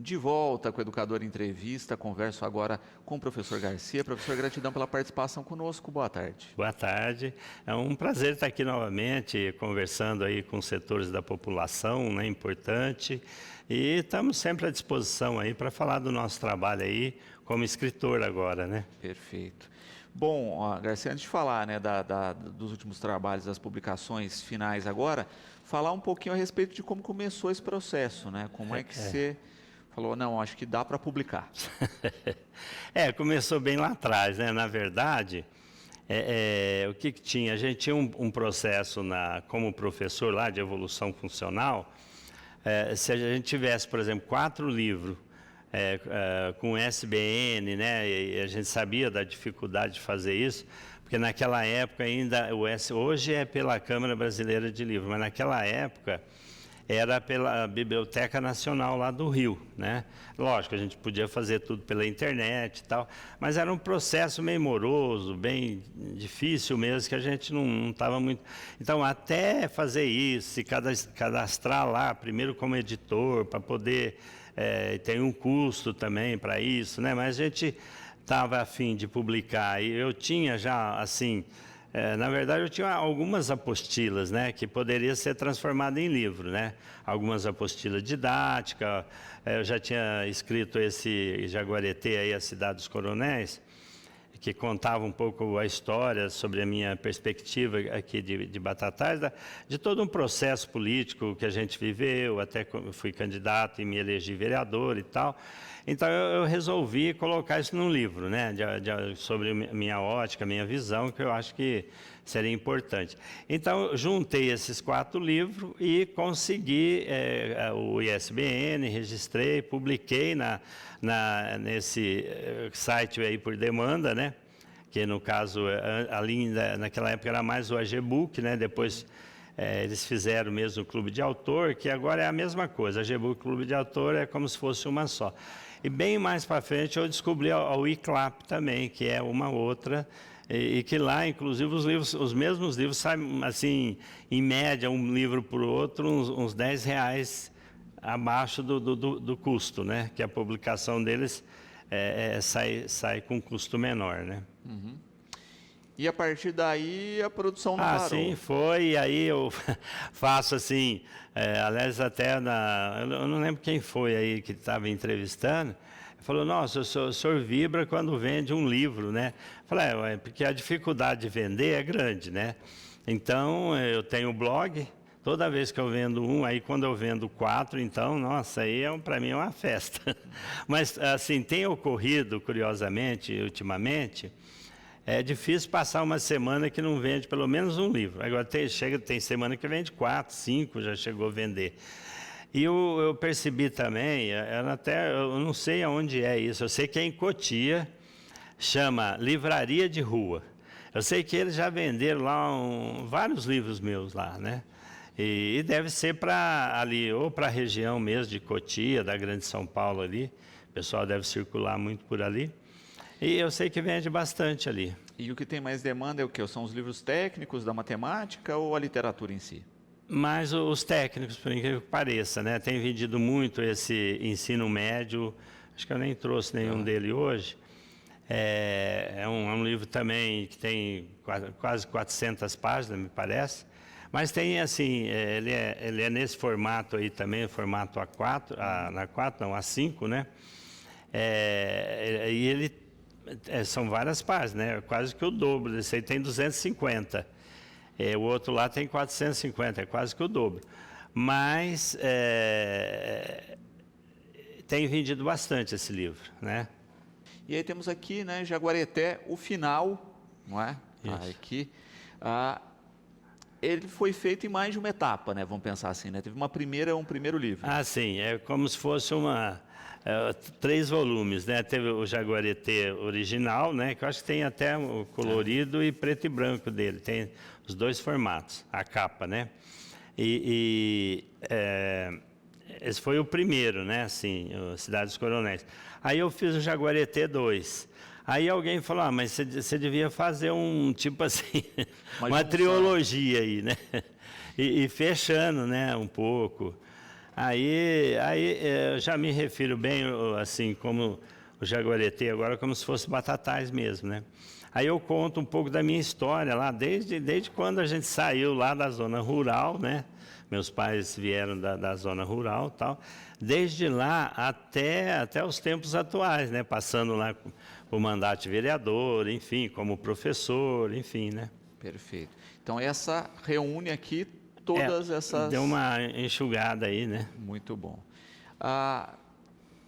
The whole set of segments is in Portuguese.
De volta com o Educador Entrevista, converso agora com o professor Garcia. Professor, gratidão pela participação conosco, boa tarde. Boa tarde, é um prazer estar aqui novamente, conversando aí com setores da população, né, importante, e estamos sempre à disposição aí para falar do nosso trabalho aí, como escritor agora, né? Perfeito. Bom, Garcia, antes de falar, né, dos últimos trabalhos, das publicações finais agora, falar um pouquinho a respeito de como começou esse processo, né? Como é que você falou, não, acho que dá para publicar. Começou bem lá atrás, né? Na verdade, o que tinha? A gente tinha um processo como professor lá de evolução funcional. Se a gente tivesse, por exemplo, 4 livros com SBN, né? E a gente sabia da dificuldade de fazer isso, porque naquela época ainda, hoje é pela Câmara Brasileira de Livros, mas naquela época era pela Biblioteca Nacional lá do Rio, né? Lógico, a gente podia fazer tudo pela internet e tal, mas era um processo meio moroso, bem difícil mesmo, que a gente não estava muito... Então, até fazer isso, se cadastrar lá, primeiro como editor, para poder... tem um custo também para isso, né? Mas a gente estava a fim de publicar, e eu tinha já, assim... na verdade, eu tinha algumas apostilas, né, que poderiam ser transformadas em livro, né? Algumas apostilas didáticas, eu já tinha escrito esse Jaguareté, aí, a Cidade dos Coronéis, que contava um pouco a história sobre a minha perspectiva aqui de Batatais, de todo um processo político que a gente viveu, até fui candidato e me elegi vereador e tal. Então eu resolvi colocar isso num livro, né, sobre minha ótica, minha visão, que eu acho que seria importante. Então eu juntei esses 4 livros e consegui o ISBN, registrei, publiquei nesse site aí por demanda, né, que no caso ali naquela época era mais o AGBook, né, depois eles fizeram mesmo o Clube de Autor, que agora é a mesma coisa, a AGBook e o Clube de Autor é como se fosse uma só. E bem mais para frente eu descobri a Wiclap também, que é uma outra, e que lá, inclusive, os mesmos livros saem, assim, em média, um livro por outro, uns R$10 abaixo do custo, né? Que a publicação deles sai com custo menor, né? Uhum. E a partir daí a produção não parou? Sim, foi, e aí eu faço assim, aliás até eu não lembro quem foi aí que estava entrevistando, falou, nossa, o senhor vibra quando vende um livro, né? Falei, porque a dificuldade de vender é grande, né? Então, eu tenho um blog, toda vez que eu vendo aí quando eu vendo 4, então, nossa, aí para mim é uma festa. Mas, assim, tem ocorrido, curiosamente, ultimamente, é difícil passar uma semana que não vende pelo menos um livro. Agora tem semana que vende 4, 5, já chegou a vender. E eu percebi também, eu não sei aonde é isso, eu sei que é em Cotia, chama Livraria de Rua. Eu sei que eles já venderam lá vários livros meus lá, né? E deve ser para ali, ou para a região mesmo de Cotia, da Grande São Paulo ali, o pessoal deve circular muito por ali. E eu sei que vende bastante ali. E o que tem mais demanda é o quê? São os livros técnicos da matemática ou a literatura em si? Mas os técnicos, por incrível que pareça, né? Tem vendido muito esse ensino médio, acho que eu nem trouxe nenhum dele hoje. É um livro também que tem quase 400 páginas, me parece. Mas tem assim, ele é nesse formato aí também, formato A4, A5, né? E ele são várias páginas, né? Quase que o dobro. Esse aí tem 250. O outro lá tem 450, é quase que o dobro. Mas tem vendido bastante esse livro, né? E aí temos aqui, né, Jaguareté, o final, não é? Aqui. Ele foi feito em mais de uma etapa, né? Vamos pensar assim, né? Teve um primeiro livro. Sim, é como se fosse 3 volumes, né? Teve o Jaguareté original, né? Que eu acho que tem até o colorido e preto e branco dele. Tem os 2 formatos, a capa, né? Esse foi o primeiro, né? Assim, Cidade dos Coronéis. Aí eu fiz o Jaguareté 2. Aí alguém falou, mas você devia fazer um tipo assim, uma trilogia aí, né? E fechando, né, um pouco. Eu já me refiro bem, assim, como o Jaguareté agora, como se fosse Batatais mesmo, né? Aí eu conto um pouco da minha história lá, desde quando a gente saiu lá da zona rural, né? Meus pais vieram da zona rural e tal. Desde lá até os tempos atuais, né? Passando lá o mandato de vereador, enfim, como professor, enfim, né? Perfeito. Então, essa reúne aqui todas essas... Deu uma enxugada aí, né? Muito bom.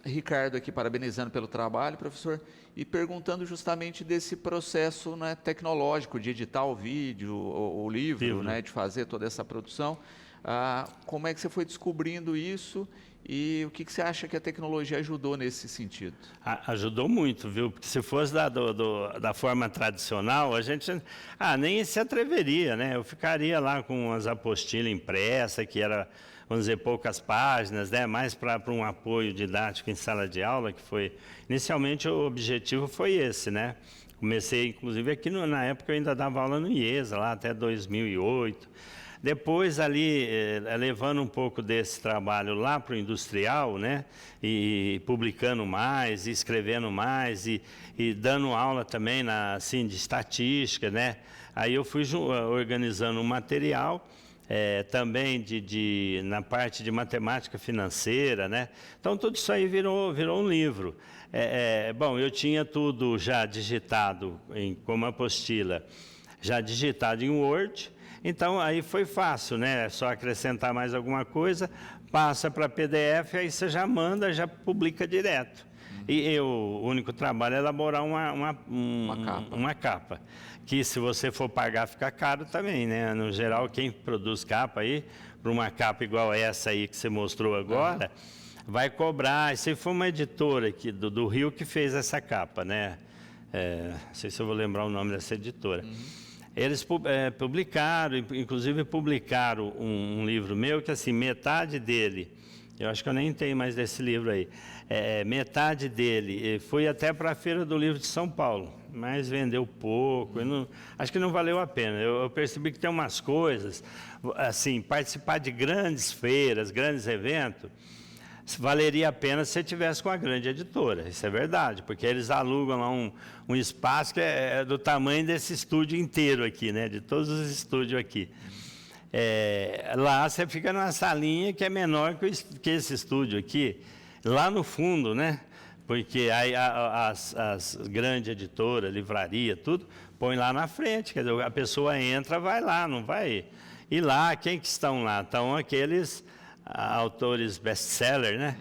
Ricardo aqui parabenizando pelo trabalho, professor, e perguntando justamente desse processo, né, tecnológico de editar o vídeo, o livro, né, de fazer toda essa produção. Como é que você foi descobrindo isso e o que você acha que a tecnologia ajudou nesse sentido? Ajudou muito, viu? Porque se fosse da forma tradicional, a gente nem se atreveria, né? Eu ficaria lá com as apostilas impressas, que era, vamos dizer, poucas páginas, né? Mais para um apoio didático em sala de aula, que foi... Inicialmente o objetivo foi esse, né? Comecei, inclusive, aqui na época eu ainda dava aula no IESA, lá até 2008. Depois ali, levando um pouco desse trabalho lá para o industrial, né? E publicando mais, e escrevendo mais, e dando aula também assim, de estatística, né? Aí eu fui organizando um material, também na parte de matemática financeira, né? Então tudo isso aí virou um livro. Bom, eu tinha tudo já digitado como apostila, já digitado em Word. Então, aí foi fácil, né? É só acrescentar mais alguma coisa, passa para PDF, aí você já manda, já publica direto. E o único trabalho é elaborar uma capa, que se você for pagar fica caro também, né? No geral, quem produz capa aí, para uma capa igual essa aí que você mostrou agora, vai cobrar. E se for uma editora aqui do Rio que fez essa capa, né? Não sei se eu vou lembrar o nome dessa editora. Eles publicaram, inclusive publicaram um livro meu, que assim, metade dele, eu acho que eu nem tenho mais desse livro aí, metade dele foi até para a Feira do Livro de São Paulo, mas vendeu pouco, acho que não valeu a pena. Eu percebi que tem umas coisas, assim, participar de grandes feiras, grandes eventos, valeria a pena se você tivesse com a grande editora, isso é verdade, porque eles alugam lá um espaço que é do tamanho desse estúdio inteiro aqui, né? De todos os estúdios aqui. Lá você fica numa salinha que é menor que esse estúdio aqui, lá no fundo, né? Porque aí as grandes editoras, livraria, tudo, põe lá na frente, quer dizer, a pessoa entra, vai lá, não vai... E lá, quem que estão lá? Estão aqueles... autores best-seller, né?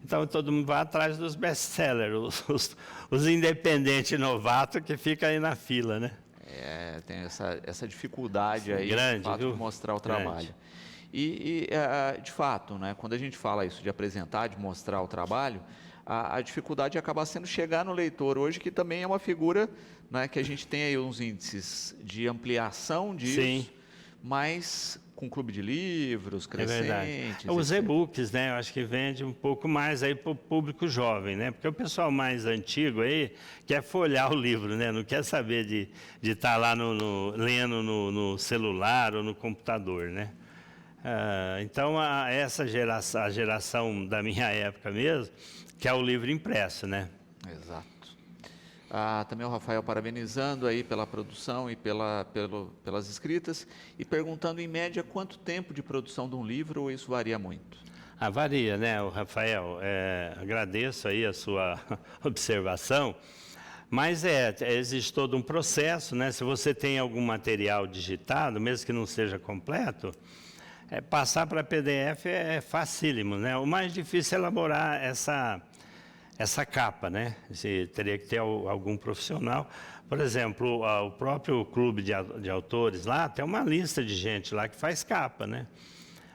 Então todo mundo vai atrás dos best-sellers, os independentes novatos que ficam aí na fila, né? Tem essa dificuldade aí, grande, de fato, viu? de mostrar o trabalho. De fato, né, quando a gente fala isso de apresentar, de mostrar o trabalho, a dificuldade acaba sendo chegar no leitor hoje, que também é uma figura, né, que a gente tem aí uns índices de ampliação disso, sim, mas com clube de livros crescentes. Os e-books, né? Eu acho que vende um pouco mais aí para o público jovem, né? Porque o pessoal mais antigo aí quer folhear o livro, né? Não quer saber de estar lá lendo no celular ou no computador, né? Então, essa geração, a geração da minha época mesmo, que é o livro impresso, né? Exato. Também o Rafael parabenizando aí pela produção e pelas escritas e perguntando, em média, quanto tempo de produção de um livro, ou isso varia muito? Varia, né, o Rafael? Agradeço aí a sua observação, mas existe todo um processo, né? Se você tem algum material digitado, mesmo que não seja completo, passar para PDF é facílimo, né? O mais difícil é elaborar essa capa, né? Você teria que ter algum profissional. Por exemplo, o próprio clube de autores lá, tem uma lista de gente lá que faz capa, né?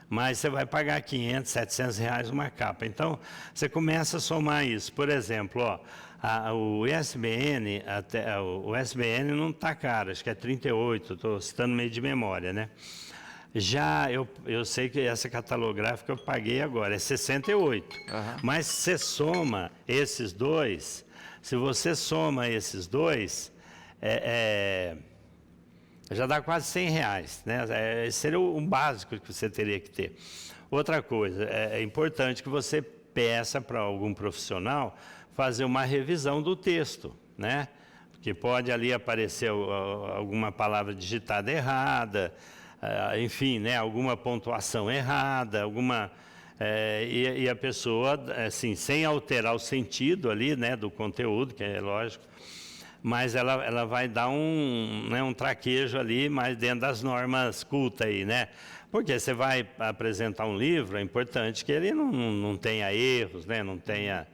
Mas você vai pagar 500, 700 reais uma capa. Então, você começa a somar isso. Por exemplo, o ISBN, o SBN não está caro, acho que é 38, estou citando meio de memória, né? Já eu sei que essa catalográfica eu paguei agora, é 68. Mas se você soma esses dois, já dá quase R$100, né? Esse seria o básico que você teria que ter. Outra coisa, é importante que você peça para algum profissional fazer uma revisão do texto, né? Porque pode ali aparecer alguma palavra digitada errada, enfim, né? Alguma pontuação errada, e a pessoa, assim, sem alterar o sentido ali, né, do conteúdo, que é lógico, mas ela vai dar um traquejo ali, mas dentro das normas cultas aí, né? Porque você vai apresentar um livro, é importante que ele não tenha erros, né? Não tenha...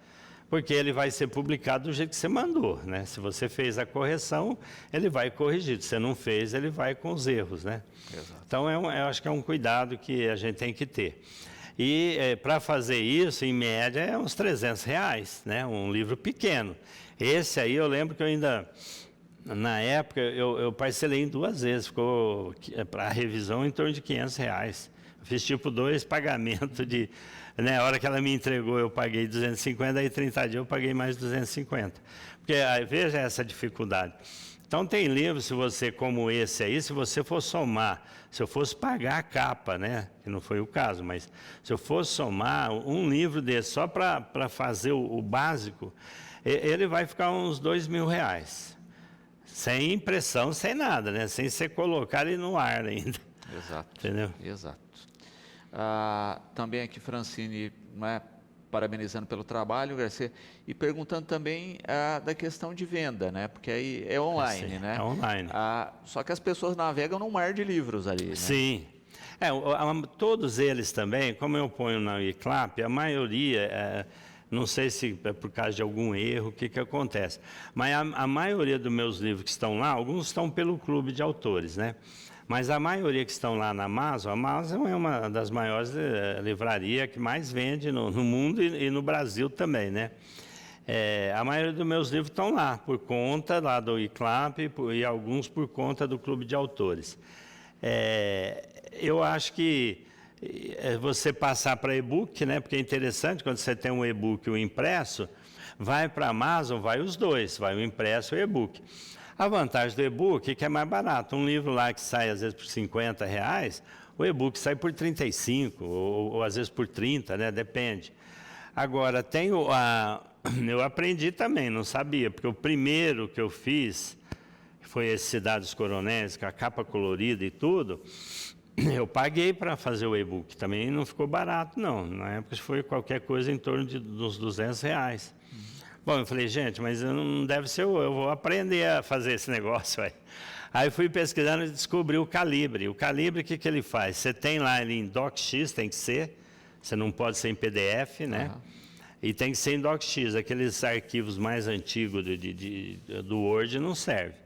Porque ele vai ser publicado do jeito que você mandou, né? Se você fez a correção, ele vai corrigir. Se você não fez, ele vai com os erros, né? Exato. Então, eu acho que é um cuidado que a gente tem que ter. E para fazer isso, em média, é uns R$300, né? Um livro pequeno. Esse aí, eu lembro que eu ainda, na época, eu parcelei em 2 vezes, ficou para a revisão em torno de R$500. Eu fiz tipo 2 pagamentos de... Né, a hora que ela me entregou, eu paguei 250, aí 30 dias eu paguei mais 250. Porque, veja essa dificuldade. Então, tem livros, se você, como esse aí, se você for somar, se eu fosse pagar a capa, né, que não foi o caso, mas se eu fosse somar um livro desse só para fazer o básico, ele vai ficar uns R$2.000. Sem impressão, sem nada, né, sem você colocar ele no ar ainda. Exato. Entendeu? Exato. Também aqui, Francine, né, parabenizando pelo trabalho, Garcia, e perguntando também da questão de venda, né? Porque aí é online, Sim, né? é online. Só que as pessoas navegam num mar de livros ali, né? Sim. Todos eles também, como eu ponho na ICLAP, a maioria, não sei se é por causa de algum erro, o que acontece, mas a maioria dos meus livros que estão lá, alguns estão pelo clube de autores, né? Mas a maioria que estão lá na Amazon, a Amazon é uma das maiores livrarias que mais vende no mundo e no Brasil também, né? A maioria dos meus livros estão lá, por conta lá do ICLAP e alguns por conta do Clube de Autores. Eu acho que você passar para e-book, né? Porque é interessante, quando você tem um e-book e um impresso, vai para a Amazon, vai os dois, vai o impresso e o e-book. A vantagem do e-book é que é mais barato. Um livro lá que sai às vezes por R$50, o e-book sai por 35 ou às vezes por 30, né? Depende. Agora, eu aprendi também, não sabia, porque o primeiro que eu fiz, que foi esse Cidades Coronéis, com a capa colorida e tudo, eu paguei para fazer o e-book. Também não ficou barato, não. Na época foi qualquer coisa em torno dos R$200. Bom, eu falei, gente, mas não deve ser eu vou aprender a fazer esse negócio aí. Aí fui pesquisando e descobri o Calibre. O Calibre, o que ele faz? Você tem lá ele em DocX, tem que ser, você não pode ser em PDF, né? Uhum. E tem que ser em DocX, aqueles arquivos mais antigos do Word não serve.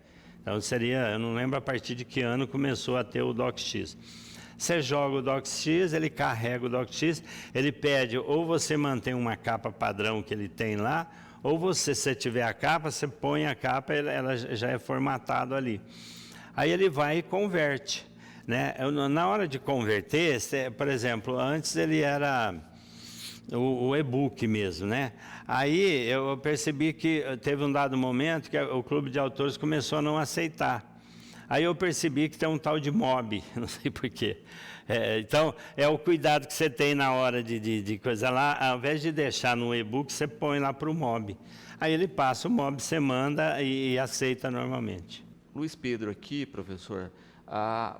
Então seria, eu não lembro a partir de que ano começou a ter o DocX. Você joga o DocX, ele carrega o DocX, ele pede ou você mantém uma capa padrão que ele tem lá, ou você, se tiver a capa, você põe a capa, ela já é formatada ali. Aí ele vai e converte, né? Na hora de converter, por exemplo, antes ele era o e-book mesmo, né? Aí eu percebi que teve um dado momento que o Clube de Autores começou a não aceitar. Aí eu percebi que tem um tal de MOB, não sei porquê. Então, é o cuidado que você tem na hora de coisa lá, ao invés de deixar no e-book, você põe lá para o MOB. Aí ele passa o MOB, você manda e aceita normalmente. Luiz Pedro aqui, professor,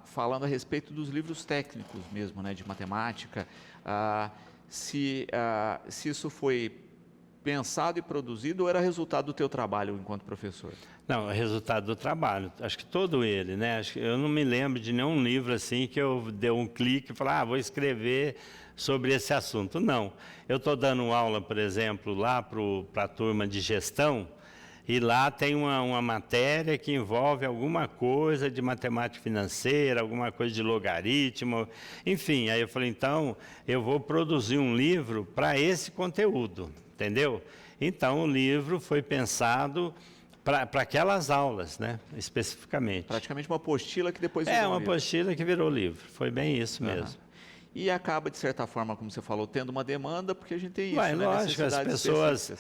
falando a respeito dos livros técnicos mesmo, né, de matemática, se isso foi pensado e produzido ou era resultado do teu trabalho enquanto professor? Não, é resultado do trabalho. Acho que todo ele, né? Eu não me lembro de nenhum livro assim que eu dei um clique e falei, vou escrever sobre esse assunto. Não. Eu estou dando aula, por exemplo, lá para a turma de gestão, e lá tem uma matéria que envolve alguma coisa de matemática financeira, alguma coisa de logaritmo, enfim. Aí eu falei, então, eu vou produzir um livro para esse conteúdo, entendeu? Então, o livro foi pensado para aquelas aulas, né, especificamente. Praticamente uma apostila que depois virou uma apostila que virou livro. Foi bem isso mesmo. E acaba, de certa forma, como você falou, tendo uma demanda, porque a gente tem isso, né? Lógico, as pessoas,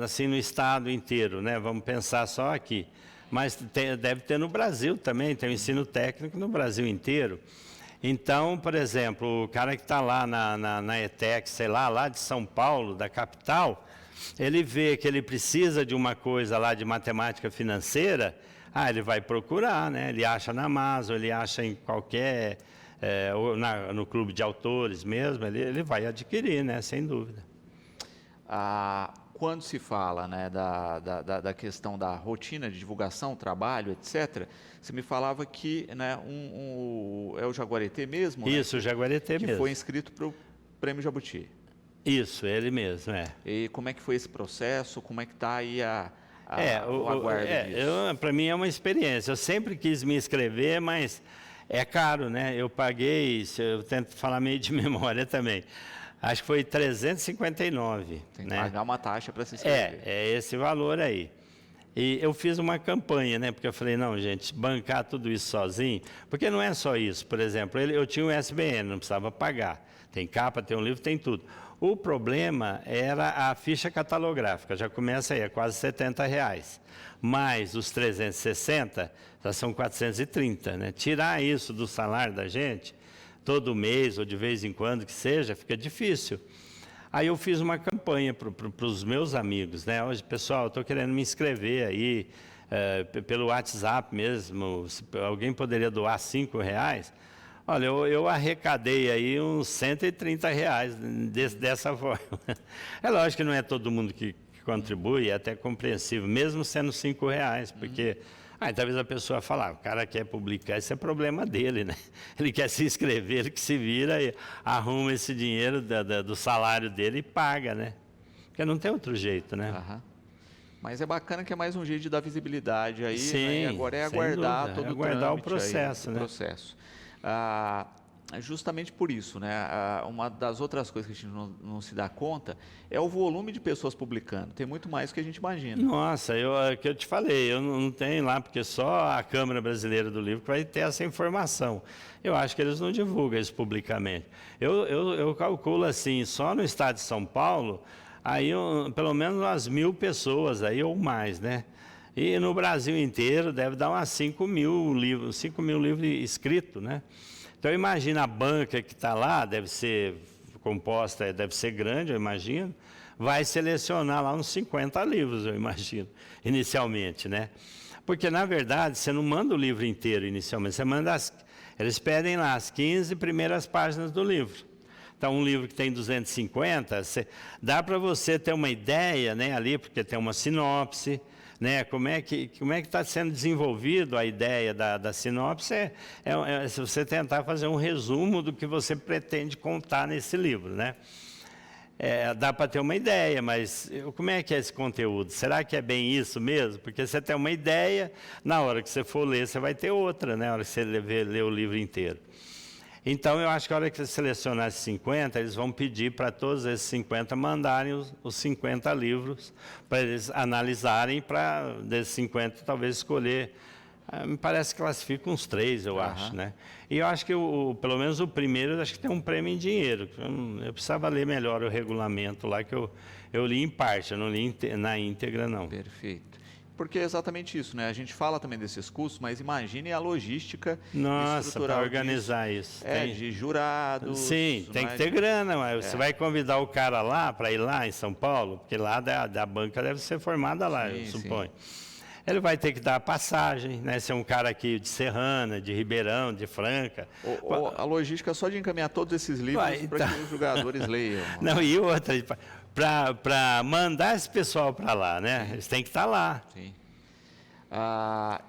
assim, no estado inteiro, né, vamos pensar só aqui, mas deve ter no Brasil também, tem o ensino técnico no Brasil inteiro. Então, por exemplo, o cara que está lá na ETEC, sei lá de São Paulo, da capital, ele vê que ele precisa de uma coisa lá de matemática financeira, ele vai procurar, né? Ele acha na Amazon, ele acha em qualquer, ou no clube de autores mesmo, ele vai adquirir, né? Sem dúvida. Quando se fala, né, da questão da rotina de divulgação, trabalho, etc., você me falava que, né, é o Jaguareté mesmo? Isso, né, o Jaguareté mesmo. Que foi inscrito para o Prêmio Jabuti. Isso, ele mesmo, E como é que foi esse processo? Como é que está aí o aguardo disso? Para mim é uma experiência. Eu sempre quis me inscrever, mas é caro, né? Eu paguei, eu tento falar meio de memória também, acho que foi 359. Tem que né? pagar uma taxa para se inscrever. É esse valor aí. E eu fiz uma campanha, né? Porque eu falei, não, gente, bancar tudo isso sozinho, porque não é só isso. Por exemplo, eu tinha o SBN, não precisava pagar. Tem capa, tem um livro, tem tudo. O problema era a ficha catalográfica, já começa aí, é quase R$70. Mais os 360, já são 430, né? Tirar isso do salário da gente, todo mês ou de vez em quando que seja, fica difícil. Aí eu fiz uma campanha para os meus amigos, né? Hoje, pessoal, eu estou querendo me inscrever aí, pelo WhatsApp mesmo, se alguém poderia doar R$5. Olha, eu arrecadei aí uns R$130 dessa forma. É lógico que não é todo mundo que contribui, é até compreensível, mesmo sendo R$5, porque talvez a pessoa fale, o cara quer publicar, isso é problema dele, né? Ele quer se inscrever, ele que se vira e arruma esse dinheiro do salário dele e paga, né? Porque não tem outro jeito, né? Aham. Mas é bacana que é mais um jeito de dar visibilidade aí, Sim, né? E agora é aguardar todo aguardar o processo, aí, né? processo. Justamente por isso, né? Uma das outras coisas que a gente não se dá conta é o volume de pessoas publicando. Tem muito mais do que a gente imagina. Nossa, que eu te falei, eu não tenho lá, porque só a Câmara Brasileira do Livro que vai ter essa informação. Eu acho que eles não divulgam isso publicamente. Eu calculo assim, só no estado de São Paulo, aí pelo menos umas 1.000 pessoas aí ou mais, né? E no Brasil inteiro deve dar umas 5.000 livros escritos, né? Então imagina a banca que está lá, deve ser composta, deve ser grande, eu imagino, vai selecionar lá uns 50 livros, eu imagino, inicialmente, né? Porque, na verdade, você não manda o livro inteiro inicialmente, você manda eles pedem lá as 15 primeiras páginas do livro. Então, um livro que tem 250, dá para você ter uma ideia, né, ali, porque tem uma sinopse, né, como é que está sendo desenvolvido a ideia da sinopse, se você tentar fazer um resumo do que você pretende contar nesse livro, né? Dá para ter uma ideia, mas como é que é esse conteúdo? Será que é bem isso mesmo? Porque você tem uma ideia, na hora que você for ler, você vai ter outra, né? Na hora que você ler o livro inteiro. Então, eu acho que a hora que você selecionar esses 50, eles vão pedir para todos esses 50 mandarem os 50 livros para eles analisarem, para desses 50 talvez escolher, me parece que classifica uns 3, eu acho, né? E eu acho que pelo menos o primeiro, acho que tem um prêmio em dinheiro. Eu precisava ler melhor o regulamento lá, que eu li em parte, eu não li na íntegra, não. Perfeito. Porque é exatamente isso, né? A gente fala também desses custos, mas imagine a logística para organizar isso. De jurados. Sim, tem que ter grana, mas você vai convidar o cara lá, para ir lá em São Paulo, porque lá da banca deve ser formada lá, eu suponho. Ele vai ter que dar passagem, né? Se é um cara aqui de Serrana, de Ribeirão, de Franca. A logística só de encaminhar todos esses livros para que os jogadores leiam. Não, e outra, para mandar esse pessoal para lá, né? Eles têm que estar lá. Sim.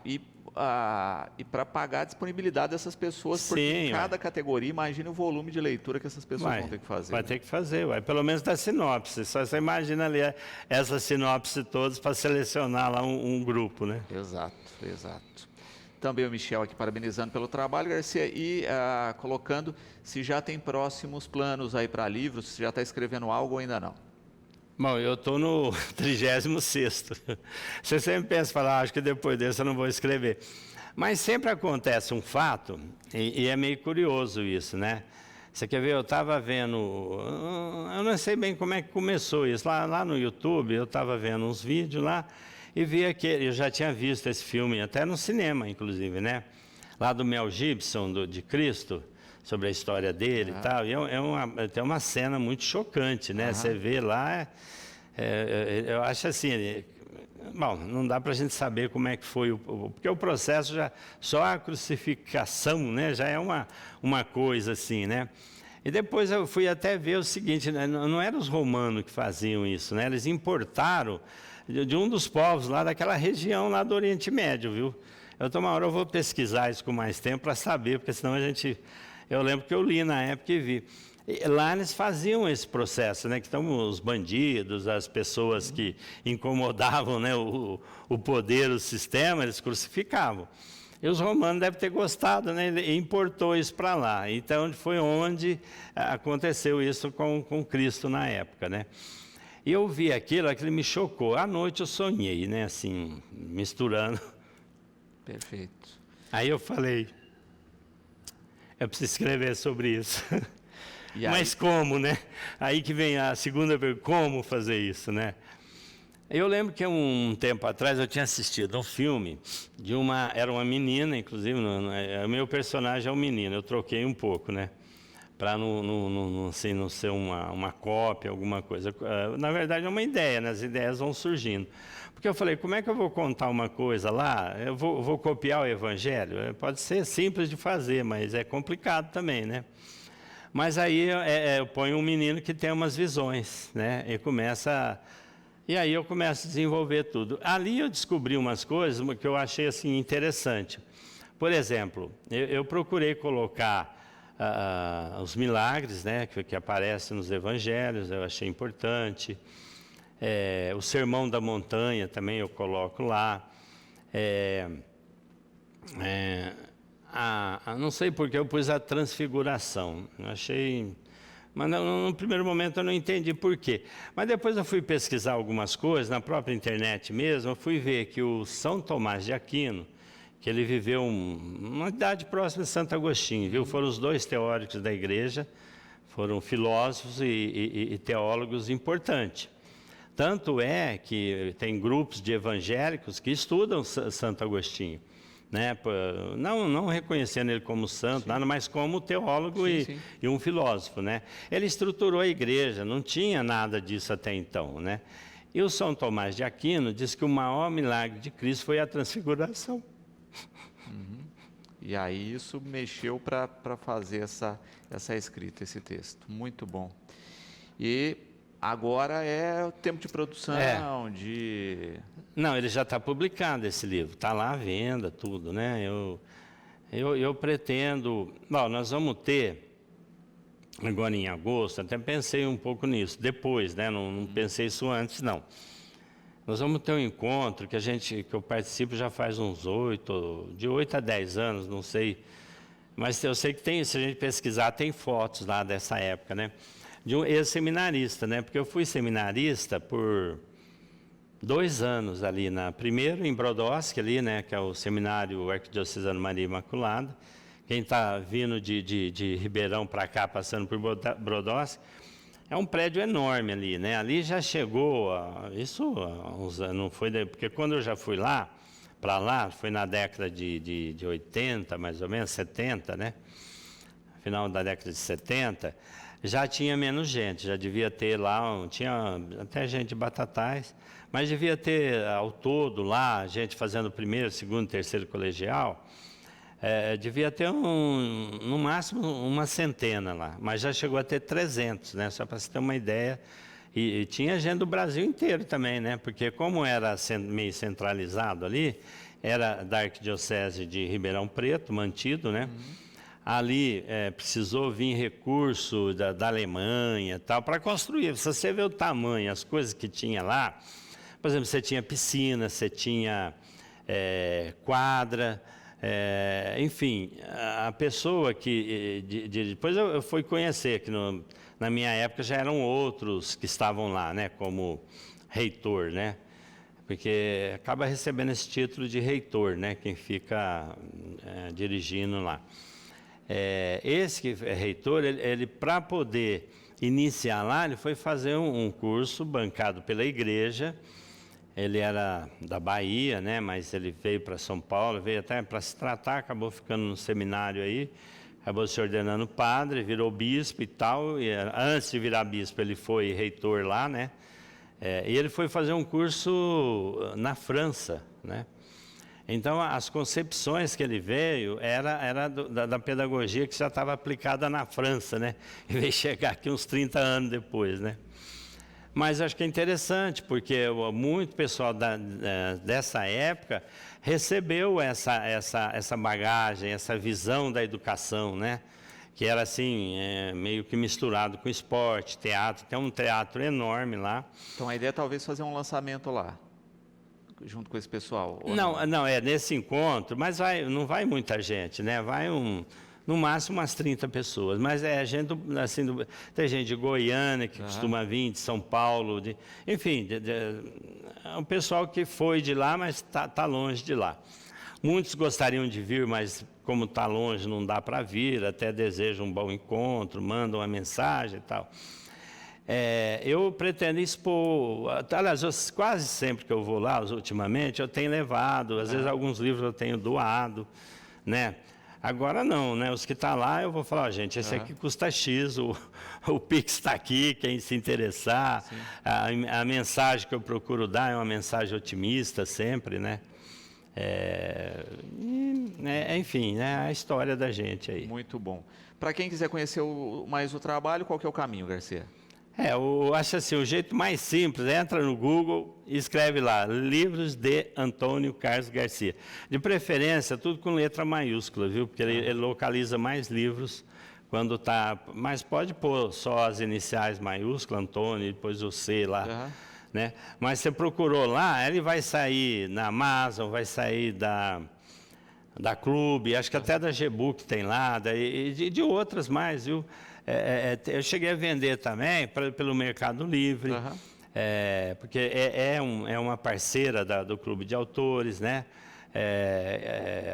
E para pagar a disponibilidade dessas pessoas, porque em cada categoria, imagina o volume de leitura que essas pessoas vão ter que fazer. Vai ter que fazer, pelo menos da sinopse. Só você imagina ali essa sinopse todas para selecionar lá um grupo, né? Exato. Também o Michel aqui parabenizando pelo trabalho, Garcia, e colocando se já tem próximos planos aí para livros, se já está escrevendo algo ou ainda não. Bom, eu estou no 36º. Você sempre pensa, acho que depois desse eu não vou escrever. Mas sempre acontece um fato, e é meio curioso isso, né? Você quer ver, eu estava vendo, eu não sei bem como é que começou isso, lá no YouTube eu estava vendo uns vídeos lá, e vi aquele, eu já tinha visto esse filme, até no cinema, inclusive, né? Lá do Mel Gibson, de Cristo, sobre a história dele e tal. E tem uma cena muito chocante, né? Você vê lá, eu acho assim, bom, não dá para a gente saber como é que foi, porque o processo já, só a crucificação, né? Já é uma coisa assim, né? E depois eu fui até ver o seguinte, né? Não eram os romanos que faziam isso, né? Eles importaram de um dos povos lá daquela região lá do Oriente Médio, viu? Uma hora eu vou pesquisar isso com mais tempo para saber, porque senão eu lembro que eu li na época e vi. E lá eles faziam esse processo, né? Que estão os bandidos, as pessoas que incomodavam, né, o poder, o sistema, eles crucificavam. E os romanos devem ter gostado, né? Ele importou isso para lá. Então foi onde aconteceu isso com Cristo na época, né? E eu vi aquilo me chocou. À noite eu sonhei, né? Assim, misturando. Perfeito. Aí eu falei, eu preciso escrever sobre isso. E aí? Mas como, né? Aí que vem a segunda pergunta, como fazer isso, né? Eu lembro que um tempo atrás eu tinha assistido um filme era uma menina, inclusive, o meu personagem é um menino, eu troquei um pouco, né? Para não ser uma cópia, alguma coisa. Na verdade é uma ideia, né? As ideias vão surgindo. Porque eu falei, como é que eu vou contar uma coisa lá? Eu vou copiar o Evangelho? Pode ser simples de fazer, mas é complicado também, né? Mas aí eu ponho um menino que tem umas visões, né? E aí eu começo a desenvolver tudo. Ali eu descobri umas coisas que eu achei assim interessante. Por exemplo, eu procurei colocar os milagres, né, que aparecem nos evangelhos, eu achei importante. O Sermão da Montanha também eu coloco lá. Não sei porque eu pus a transfiguração. Eu achei... Mas no primeiro momento eu não entendi por quê. Mas depois eu fui pesquisar algumas coisas, na própria internet mesmo, eu fui ver que o São Tomás de Aquino, que ele viveu uma idade próxima de Santo Agostinho, viu? Foram os dois teóricos da igreja, foram filósofos e teólogos importantes. Tanto é que tem grupos de evangélicos que estudam Santo Agostinho, né? Não reconhecendo ele como santo, nada, mas como teólogo e um filósofo, né? Ele estruturou a igreja, não tinha nada disso até então, né? E o São Tomás de Aquino diz que o maior milagre de Cristo foi a transfiguração. E aí isso mexeu para fazer essa escrita, esse texto. Muito bom. E agora é o tempo de produção, Não, ele já está publicado, esse livro. Está lá à venda, tudo, né? Eu pretendo... Bom, nós vamos ter, agora em agosto, até pensei um pouco nisso, depois, né? Não pensei isso antes, não. Nós vamos ter um encontro que eu participo já faz de 8 a 10 anos, não sei. Mas eu sei que se a gente pesquisar, tem fotos lá dessa época, né? De um ex-seminarista, né? Porque eu fui seminarista por 2 anos ali, primeiro em Brodowski, ali, né? Que é o Seminário Arquidiocesano Maria Imaculada. Quem está vindo de Ribeirão para cá, passando por Brodowski, é um prédio enorme ali, né? Ali já chegou, isso há uns anos, não foi, porque quando eu já fui para lá, foi na década de 80, mais ou menos, 70, né? Final da década de 70, já tinha menos gente, já devia ter lá, tinha até gente de Batatais, mas devia ter ao todo lá, gente fazendo primeiro, segundo, terceiro colegial, devia ter no máximo uma centena lá, mas já chegou a ter 300, né? Só para você ter uma ideia. E tinha gente do Brasil inteiro também, né? Porque como era meio centralizado ali, era da Arquidiocese de Ribeirão Preto, mantido, né? Ali precisou vir recurso da Alemanha e tal, para construir. Se você vê o tamanho, as coisas que tinha lá, por exemplo, você tinha piscina, você tinha quadra, enfim, a pessoa que... depois eu fui conhecer, que na minha época já eram outros que estavam lá, né, como reitor, né, porque acaba recebendo esse título de reitor, né, quem fica dirigindo lá. Esse que é reitor, ele para poder iniciar lá, ele foi fazer um curso bancado pela igreja, Ele era da Bahia, né? Mas ele veio para São Paulo, veio até para se tratar, acabou ficando no seminário aí, acabou se ordenando padre, virou bispo e tal. E antes de virar bispo, ele foi reitor lá, né? E ele foi fazer um curso na França, né? Então, as concepções que ele veio era da pedagogia que já estava aplicada na França, né? E veio chegar aqui uns 30 anos depois, né? Mas acho que é interessante, porque muito pessoal dessa época recebeu essa bagagem, essa visão da educação, né? Que era assim, meio que misturado com esporte, teatro. Tem um teatro enorme lá. Então a ideia é talvez fazer um lançamento lá, junto com esse pessoal. Não, é nesse encontro, mas não vai muita gente, né? Vai no máximo umas 30 pessoas, mas é gente, assim, tem gente de Goiânia que costuma vir, de São Paulo, enfim, é um pessoal que foi de lá, mas tá longe de lá. Muitos gostariam de vir, mas como está longe não dá para vir, até desejam um bom encontro, mandam uma mensagem e tal. Eu pretendo expor, aliás, quase sempre que eu vou lá, ultimamente, eu tenho levado, às vezes alguns livros eu tenho doado, né? Agora não, né? Os que estão lá eu vou falar, gente, esse aqui custa X, o Pix está aqui, quem se interessar, a mensagem que eu procuro dar é uma mensagem otimista sempre, né? Enfim, né? A história da gente aí. Muito bom. Para quem quiser conhecer mais o trabalho, qual que é o caminho, Garcia? Eu acho assim, o jeito mais simples, entra no Google e escreve lá, livros de Antônio Carlos Garcia. De preferência, tudo com letra maiúscula, viu? Porque ele localiza mais livros quando está... Mas pode pôr só as iniciais maiúsculas, Antônio, e depois o C lá, né? Mas você procurou lá, ele vai sair na Amazon, vai sair da Clube, acho que até da Gbook tem lá, e de outras mais, viu? Eu cheguei a vender também pelo Mercado Livre, porque é uma parceira do Clube de Autores, né?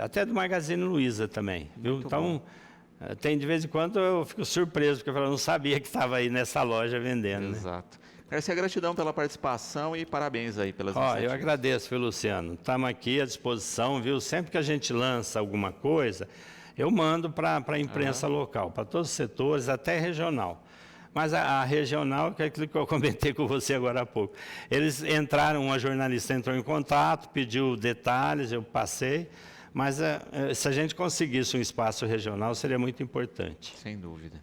Até do Magazine Luiza também, viu? Muito então, de vez em quando eu fico surpreso, porque eu não sabia que estava aí nessa loja vendendo. Exato. Né? Garcia, gratidão pela participação e parabéns aí pelas iniciativas. Eu agradeço, viu, Luciano? Estamos aqui à disposição, viu? Sempre que a gente lança alguma coisa, eu mando para a imprensa local, para todos os setores, até regional. Mas a regional, que é aquilo que eu comentei com você agora há pouco. Eles entraram, uma jornalista entrou em contato, pediu detalhes, eu passei. Mas se a gente conseguisse um espaço regional, seria muito importante. Sem dúvida.